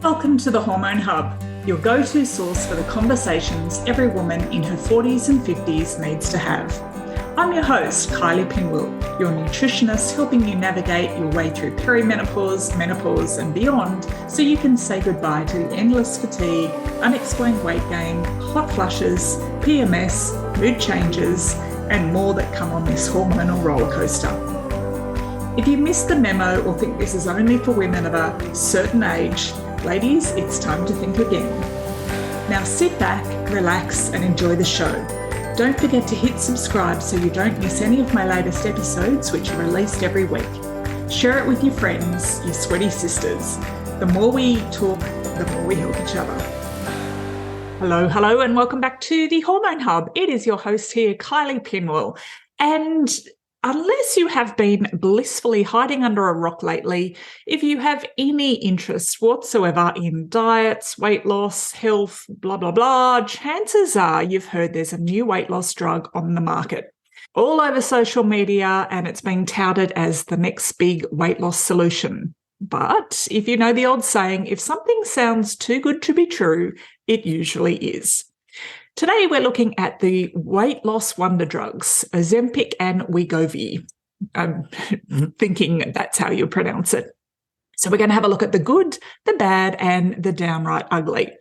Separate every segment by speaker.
Speaker 1: Welcome to the Hormone Hub, your go-to source for the conversations every woman in her 40s and 50s needs to have. I'm your host, Kylie Pinwell, your nutritionist helping you navigate your way through perimenopause, menopause and beyond so you can say goodbye to the endless fatigue, unexplained weight gain, hot flushes, PMS, mood changes and more that come on this hormonal roller coaster. If you missed the memo or think this is only for women of a certain age, ladies, it's time to think again. Now sit back, relax and enjoy the show. Don't forget to hit subscribe so you don't miss any of my latest episodes, which are released every week. Share it with your friends, your sweaty sisters. The more we talk, the more we help each other. Hello, and welcome back to the Hormone Hub. It is your host here, Kylie Pinwell. And unless you have been blissfully hiding under a rock lately, if you have any interest whatsoever in diets, weight loss, health, blah, blah, blah, chances are you've heard there's a new weight loss drug on the market. All over social media, and it's being touted as the next big weight loss solution. But if you know the old saying, if something sounds too good to be true, it usually is. Today, we're looking at the weight loss wonder drugs, Ozempic and Wegovy. I'm thinking that's how you pronounce it. So we're going to have a look at the good, the bad, and the downright ugly.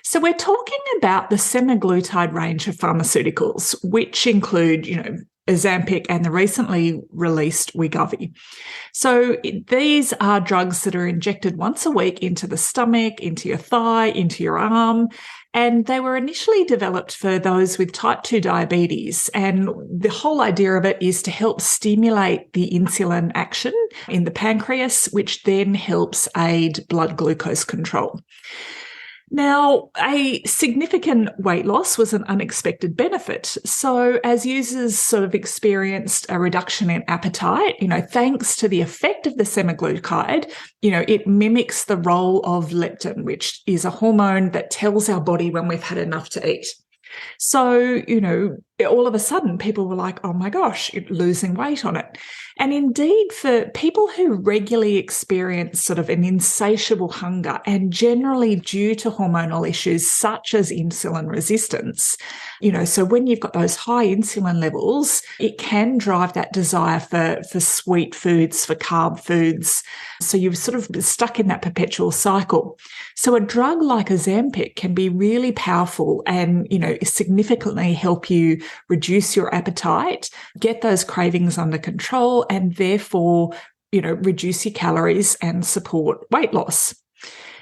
Speaker 1: So we're talking about the semaglutide range of pharmaceuticals, which include, Ozempic and the recently released Wegovy. So these are drugs that are injected once a week into the stomach, into your thigh, into your arm, and they were initially developed for those with type 2 diabetes. And the whole idea of it is to help stimulate the insulin action in the pancreas, which then helps aid blood glucose control. Now, a significant weight loss was an unexpected benefit. So as users sort of experienced a reduction in appetite, thanks to the effect of the semaglutide, it mimics the role of leptin, which is a hormone that tells our body when we've had enough to eat. So, all of a sudden people were like, oh my gosh, losing weight on it. And indeed, for people who regularly experience sort of an insatiable hunger and generally due to hormonal issues such as insulin resistance, so when you've got those high insulin levels, it can drive that desire for sweet foods, for carb foods. So you're sort of stuck in that perpetual cycle. So a drug like Ozempic can be really powerful and, significantly help you reduce your appetite, get those cravings under control, and therefore, reduce your calories and support weight loss.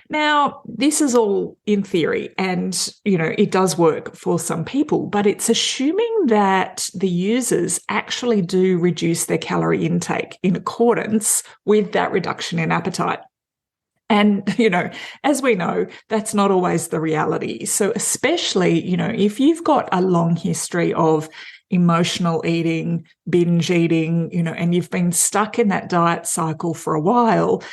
Speaker 1: Now, this is all in theory and, it does work for some people, but it's assuming that the users actually do reduce their calorie intake in accordance with that reduction in appetite. And, as we know, that's not always the reality. So especially, if you've got a long history of emotional eating, binge eating, and you've been stuck in that diet cycle for a while,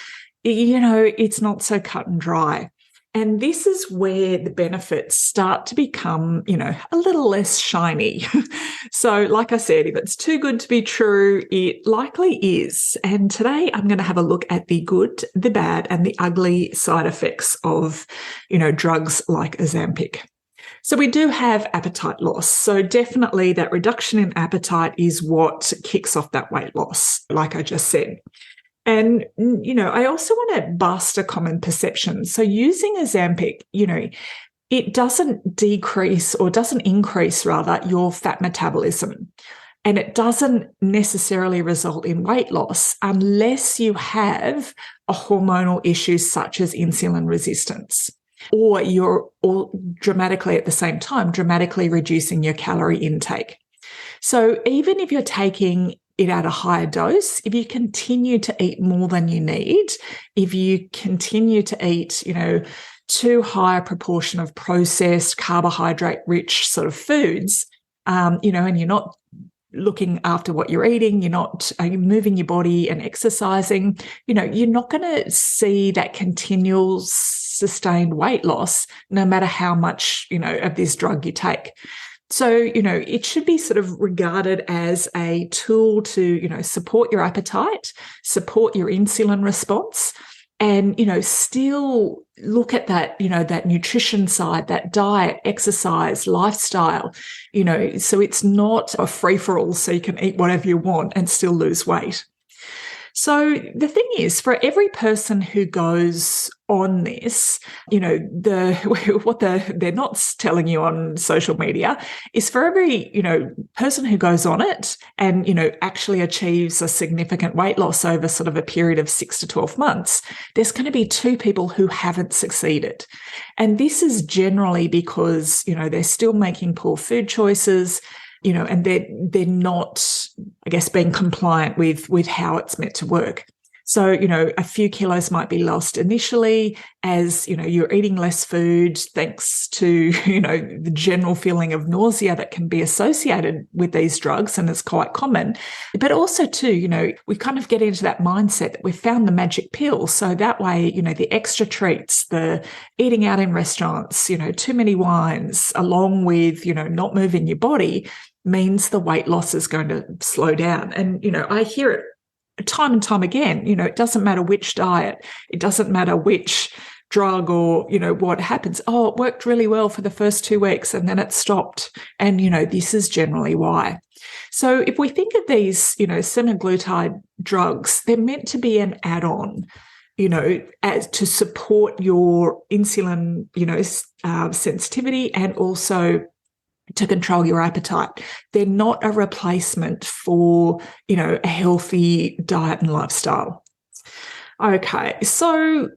Speaker 1: it's not so cut and dry. And this is where the benefits start to become, a little less shiny. So like I said, if it's too good to be true, it likely is. And today I'm going to have a look at the good, the bad, and the ugly side effects of, drugs like Ozempic. So we do have appetite loss. So definitely that reduction in appetite is what kicks off that weight loss, like I just said. And, I also want to bust a common perception. So using Ozempic, it doesn't decrease or doesn't increase rather your fat metabolism. And it doesn't necessarily result in weight loss unless you have a hormonal issue such as insulin resistance. Or you're dramatically at the same time, dramatically reducing your calorie intake. So even if you're taking it at a higher dose, if you continue to eat more than you need, if you continue to eat, too high a proportion of processed carbohydrate-rich sort of foods, and you're not looking after what you're eating, are you moving your body and exercising, you're not going to see that continual sustained weight loss, no matter how much, of this drug you take. So, it should be sort of regarded as a tool to, support your appetite, support your insulin response, and, still look at that, that nutrition side, that diet, exercise, lifestyle, so it's not a free-for-all so you can eat whatever you want and still lose weight. So the thing is, for every person who goes on this, what they're not telling you on social media is for every, person who goes on it and, actually achieves a significant weight loss over sort of a period of 6 to 12 months, there's going to be 2 people who haven't succeeded. And this is generally because, they're still making poor food choices, and they're not, I guess, being compliant with how it's meant to work. So, a few kilos might be lost initially as, you're eating less food thanks to, the general feeling of nausea that can be associated with these drugs, and it's quite common. But also too, we kind of get into that mindset that we've found the magic pill. So that way, the extra treats, the eating out in restaurants, too many wines, along with, not moving your body, means the weight loss is going to slow down. And, I hear it time and time again, it doesn't matter which diet, it doesn't matter which drug or, what happens. Oh, it worked really well for the first 2 weeks and then it stopped. And, this is generally why. So if we think of these, semaglutide drugs, they're meant to be an add-on, as to support your insulin, sensitivity and also to control your appetite. They're not a replacement for, a healthy diet and lifestyle. Okay, so,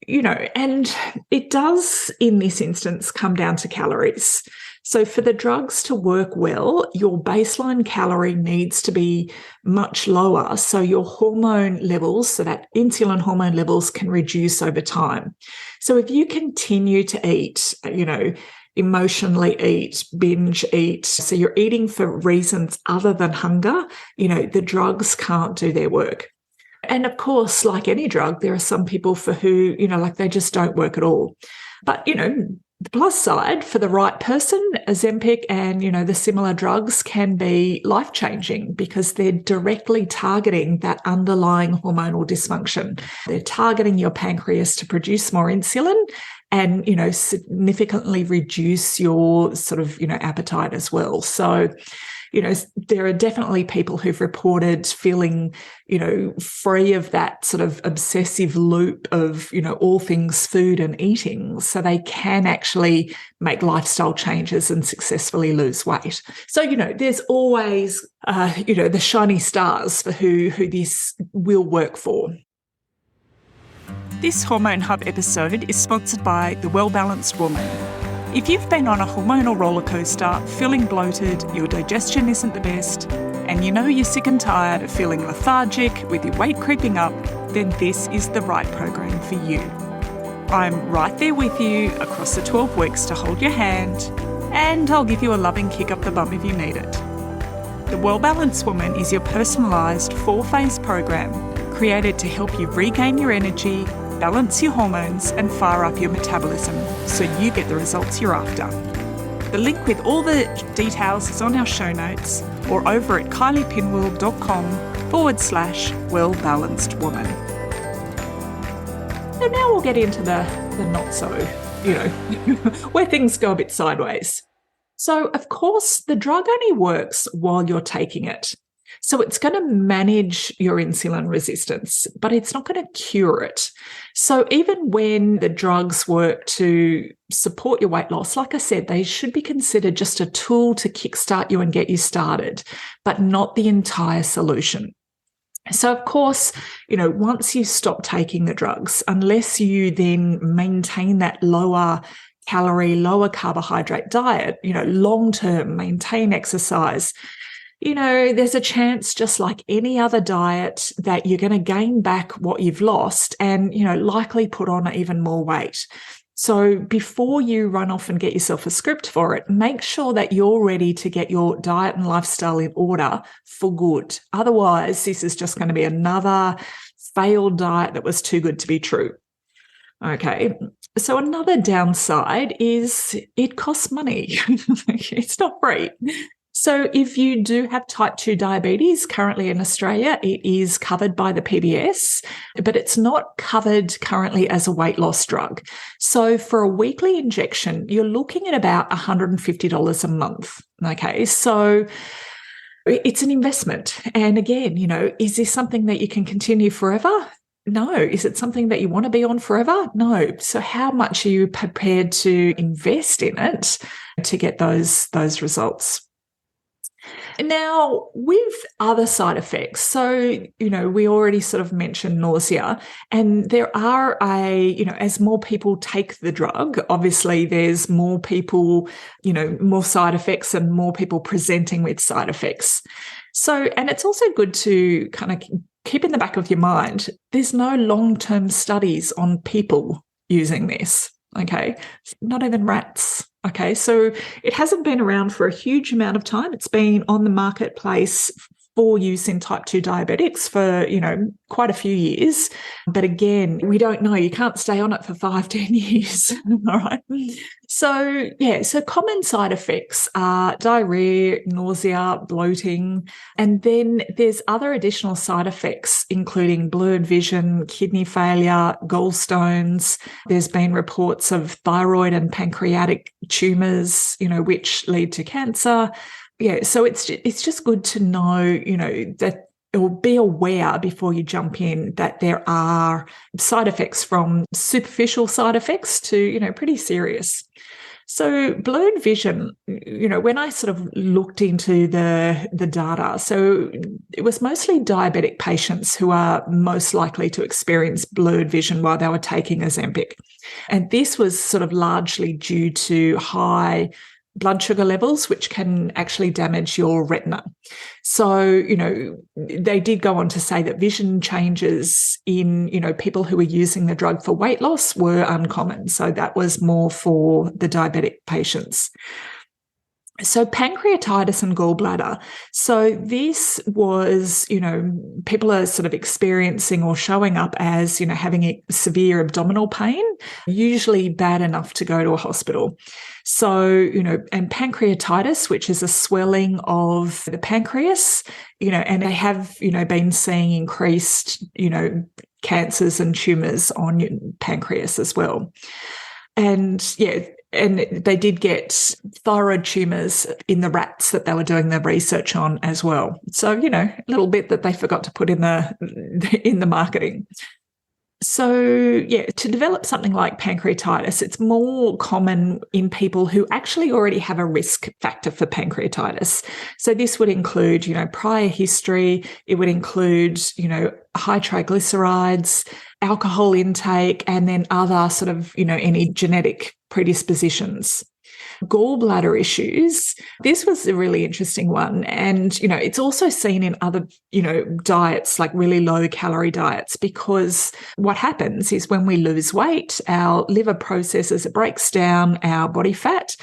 Speaker 1: and it does in this instance come down to calories. So for the drugs to work well, your baseline calorie needs to be much lower so your hormone levels, so that insulin hormone levels can reduce over time. So if you continue to eat, emotionally eat, binge eat, so you're eating for reasons other than hunger, the drugs can't do their work. And of course, like any drug, there are some people for who, they just don't work at all. But, the plus side, for the right person, Ozempic and, the similar drugs can be life-changing because they're directly targeting that underlying hormonal dysfunction. They're targeting your pancreas to produce more insulin and, significantly reduce your sort of, appetite as well. So, there are definitely people who've reported feeling, free of that sort of obsessive loop of, all things food and eating. So they can actually make lifestyle changes and successfully lose weight. So, there's always, the shiny stars for who this will work for. This Hormone Hub episode is sponsored by The Well-Balanced Woman. If you've been on a hormonal rollercoaster, feeling bloated, your digestion isn't the best, and you're sick and tired of feeling lethargic with your weight creeping up, then this is the right program for you. I'm right there with you across the 12 weeks to hold your hand, and I'll give you a loving kick up the bum if you need it. The Well-Balanced Woman is your personalised 4-phase program created to help you regain your energy, balance your hormones and fire up your metabolism so you get the results you're after. The link with all the details is on our show notes or over at kyliepinwell.com/well-balanced-woman. And now we'll get into the not so, where things go a bit sideways. So, of course, the drug only works while you're taking it. So it's going to manage your insulin resistance, but it's not going to cure it. So even when the drugs work to support your weight loss, like I said, they should be considered just a tool to kickstart you and get you started, but not the entire solution. So, of course, once you stop taking the drugs, unless you then maintain that lower calorie, lower carbohydrate diet, long-term, maintain exercise, there's a chance, just like any other diet, that you're going to gain back what you've lost and, likely put on even more weight. So before you run off and get yourself a script for it, make sure that you're ready to get your diet and lifestyle in order for good. Otherwise, this is just going to be another failed diet that was too good to be true. Okay, so another downside is it costs money. It's not free. So if you do have type 2 diabetes currently in Australia, it is covered by the PBS, but it's not covered currently as a weight loss drug. So for a weekly injection, you're looking at about $150 a month. Okay, so it's an investment. And again, is this something that you can continue forever? No. Is it something that you want to be on forever? No. So how much are you prepared to invest in it to get those results? Now, with other side effects, so, we already sort of mentioned nausea, and there are as more people take the drug, obviously there's more people, more side effects and more people presenting with side effects. So, and it's also good to kind of keep in the back of your mind, there's no long-term studies on people using this, okay? Not even rats. Okay, so it hasn't been around for a huge amount of time. It's been on the marketplace for use in type 2 diabetics for, quite a few years. But again, we don't know. You can't stay on it for 5-10 years. All right. So, so common side effects are diarrhea, nausea, bloating. And then there's other additional side effects, including blurred vision, kidney failure, gallstones. There's been reports of thyroid and pancreatic tumours, which lead to cancer. Yeah, so it's just good to know, that or be aware before you jump in that there are side effects from superficial side effects to, pretty serious. So blurred vision, when I sort of looked into the data, so it was mostly diabetic patients who are most likely to experience blurred vision while they were taking Ozempic. And this was sort of largely due to high blood sugar levels, which can actually damage your retina. So, they did go on to say that vision changes in, people who were using the drug for weight loss were uncommon. So that was more for the diabetic patients. So pancreatitis and gallbladder. So this was, people are sort of experiencing or showing up as, having a severe abdominal pain, usually bad enough to go to a hospital. So, and pancreatitis, which is a swelling of the pancreas, and they have, been seeing increased, cancers and tumours on your pancreas as well. And and they did get thyroid tumours in the rats that they were doing the research on as well. So, a little bit that they forgot to put in the marketing. So, to develop something like pancreatitis, it's more common in people who actually already have a risk factor for pancreatitis. So this would include, prior history. It would include, high triglycerides, alcohol intake, and then other sort of, any genetic predispositions. Gallbladder issues. This was a really interesting one. And, it's also seen in other, diets, like really low calorie diets, because what happens is when we lose weight, our liver processes, it breaks down our body fat.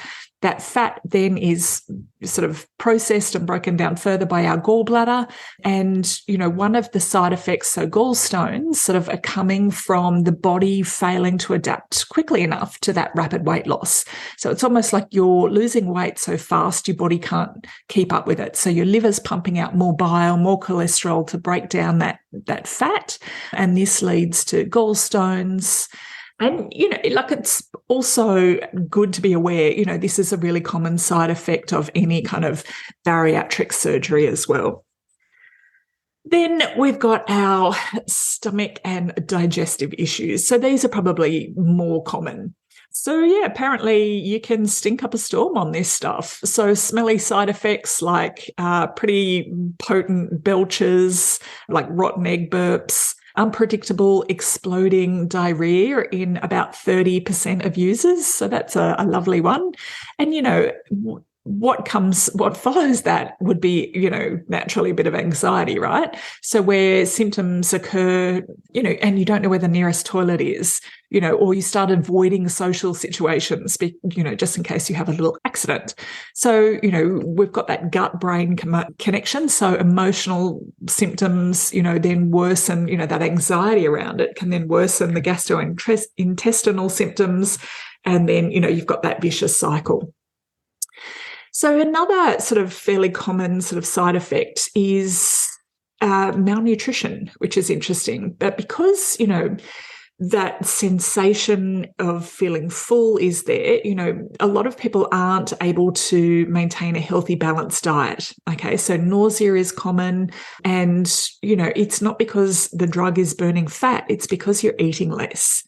Speaker 1: That fat then is sort of processed and broken down further by our gallbladder. And, one of the side effects, so gallstones, sort of are coming from the body failing to adapt quickly enough to that rapid weight loss. So it's almost like you're losing weight so fast, your body can't keep up with it. So your liver's pumping out more bile, more cholesterol to break down that fat. And this leads to gallstones. And, it's also good to be aware, this is a really common side effect of any kind of bariatric surgery as well. Then we've got our stomach and digestive issues. So these are probably more common. So, apparently you can stink up a storm on this stuff. So smelly side effects like pretty potent belches, like rotten egg burps, unpredictable exploding diarrhea in about 30% of users. So that's a lovely one. And, what follows that would be, naturally a bit of anxiety, right? So where symptoms occur, and you don't know where the nearest toilet is, or you start avoiding social situations, just in case you have a little accident. So, we've got that gut-brain connection. So emotional symptoms, then worsen, that anxiety around it can then worsen the gastrointestinal symptoms. And then, you've got that vicious cycle. So another sort of fairly common sort of side effect is malnutrition, which is interesting. But because, that sensation of feeling full is there, a lot of people aren't able to maintain a healthy, balanced diet. Okay, so nausea is common, and, it's not because the drug is burning fat, it's because you're eating less.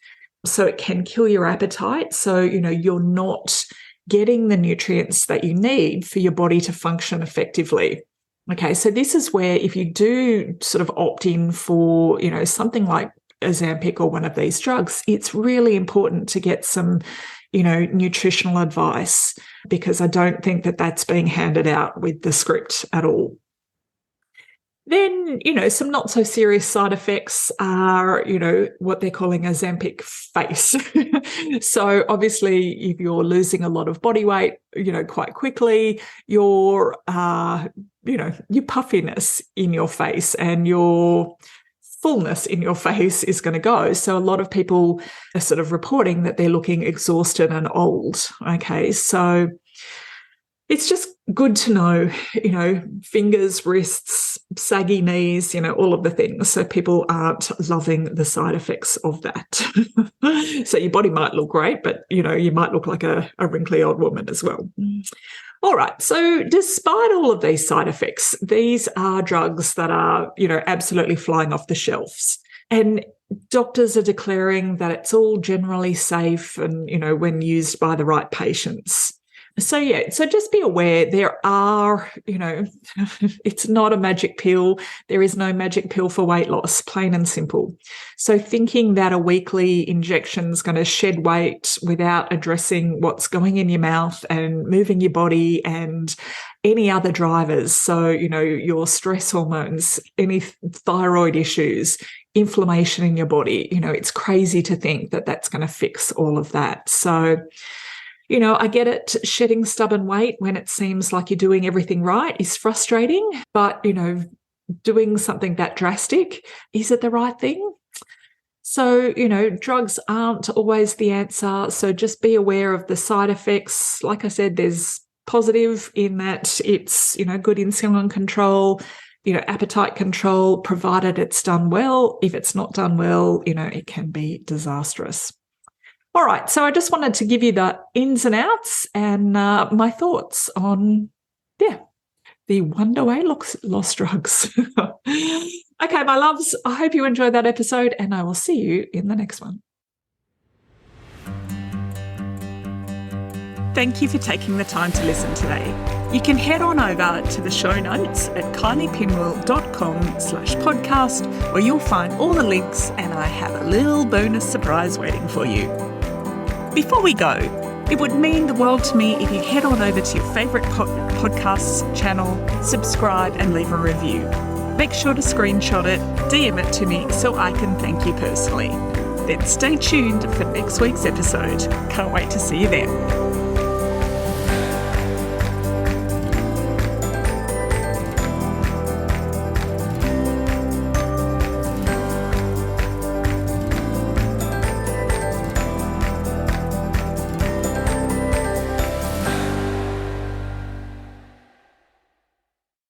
Speaker 1: So it can kill your appetite. So, you're not getting the nutrients that you need for your body to function effectively. Okay, so this is where if you do sort of opt in for, something like Ozempic or one of these drugs, it's really important to get some, nutritional advice, because I don't think that that's being handed out with the script at all. Then, some not so serious side effects are, what they're calling Ozempic face. So obviously, if you're losing a lot of body weight, quite quickly, your puffiness in your face and your fullness in your face is going to go. So a lot of people are sort of reporting that they're looking exhausted and old. Okay, so it's just good to know, fingers, wrists, saggy knees, all of the things. So people aren't loving the side effects of that. So your body might look great, but, you might look like a wrinkly old woman as well. All right. So despite all of these side effects, these are drugs that are, absolutely flying off the shelves. And doctors are declaring that it's all generally safe and, when used by the right patients. So just be aware there are, it's not a magic pill. There is no magic pill for weight loss, plain and simple. So thinking that a weekly injection is going to shed weight without addressing what's going in your mouth and moving your body and any other drivers, so, your stress hormones, any thyroid issues, inflammation in your body, it's crazy to think that that's going to fix all of that. So, I get it. Shedding stubborn weight when it seems like you're doing everything right is frustrating, but, doing something that drastic, is it the right thing? So, drugs aren't always the answer. So just be aware of the side effects. Like I said, there's positive in that it's, good insulin control, appetite control, provided it's done well. If it's not done well, it can be disastrous. All right, so I just wanted to give you the ins and outs and my thoughts on, the wonder weight loss drugs. Okay, my loves, I hope you enjoyed that episode, and I will see you in the next one. Thank you for taking the time to listen today. You can head on over to the show notes at kyliepinwell.com/podcast, where you'll find all the links, and I have a little bonus surprise waiting for you. Before we go, it would mean the world to me if you head on over to your favourite podcasts channel, subscribe and leave a review. Make sure to screenshot it, DM it to me so I can thank you personally. Then stay tuned for next week's episode. Can't wait to see you then.